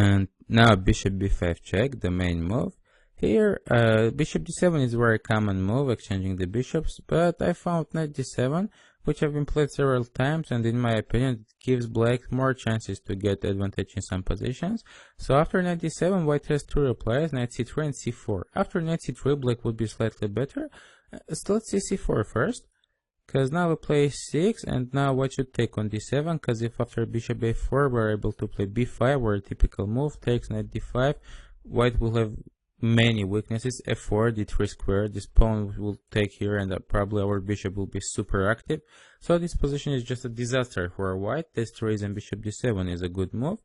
And now bishop b5 check, the main move. Here, bishop d7 is a very common move, exchanging the bishops, but I found knight d7, which have been played several times, and in my opinion, it gives black more chances to get advantage in some positions. So after knight d7, white has two replies, knight c3 and c4. After knight c3, black would be slightly better. So let's see c4 first, because now we play e6, and now white should take on d7, because if after bishop a4 we're able to play b5, where a typical move takes knight d5, white will have many weaknesses. f4, d3 squared, this pawn will take here, and probably our bishop will be super active. So this position is just a disaster for white. That's the reason bishop d7 is a good move.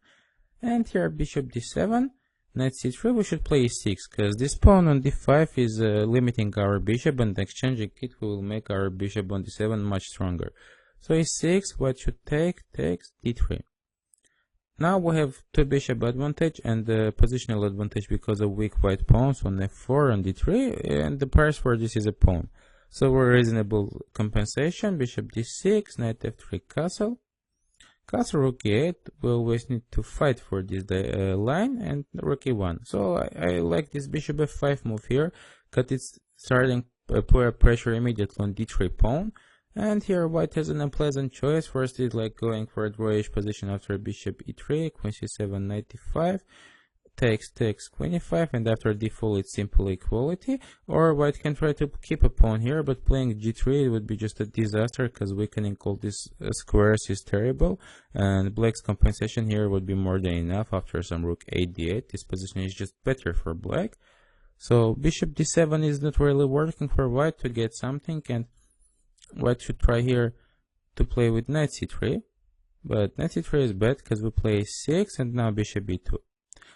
And here bishop d7, knight c3, we should play e6, because this pawn on d5 is limiting our bishop, and exchanging it will make our bishop on d7 much stronger. So e6, white should takes d3. Now we have two bishop advantage and positional advantage because of weak white pawns on f4 and d3, and the price for this is a pawn. So we're reasonable compensation, bishop d6, knight f3 castle. Castle rook e8, we always need to fight for this line, and rook e1. So I like this bishop f5 move here, because it's starting put pressure immediately on d3 pawn. And here white has an unpleasant choice. First is like going for a drawish position after bishop e3, queen c7, knight e5, takes queen e5, and after d4 it's simple equality. Or white can try to keep a pawn here, but playing g3 it would be just a disaster, because weakening all these squares is terrible, and black's compensation here would be more than enough after some rook 8 d8. This position is just better for black. So bishop d7 is not really working for white to get something, and white should try here to play with knight c3, but knight c3 is bad because we play e6 and now bishop b2.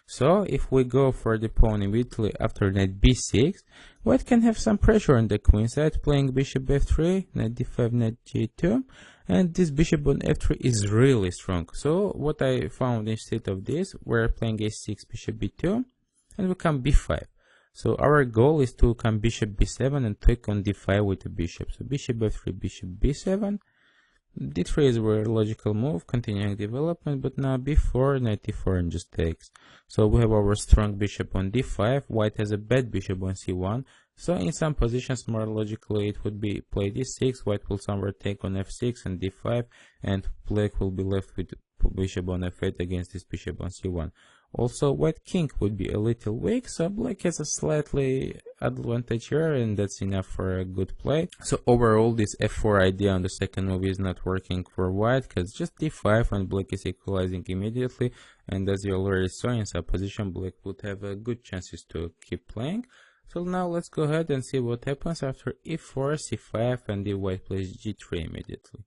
So if we go for the pawn immediately after knight b6, white can have some pressure on the queen side, playing bishop f3, knight d5, knight g2, and this bishop on f3 is really strong. So what I found instead of this, we're playing a6, bishop b2, and we come b5. So our goal is to come bishop b7 and take on d5 with the bishop. So bishop f3, bishop b7. d3 is a very logical move, continuing development, but now b4, knight e4, and just takes. So we have our strong bishop on d5, white has a bad bishop on c1. So in some positions, more logically, it would be play d6, white will somewhere take on f6 and d5, and black will be left with bishop on f8 against this bishop on c1. Also, white king would be a little weak, so black has a slightly advantage here, and that's enough for a good play. So overall, this f4 idea on the second move is not working for white, because just d5 and black is equalizing immediately, and as you already saw in some position, black would have good chances to keep playing. So now let's go ahead and see what happens after e4, c5, and the white plays g3 immediately.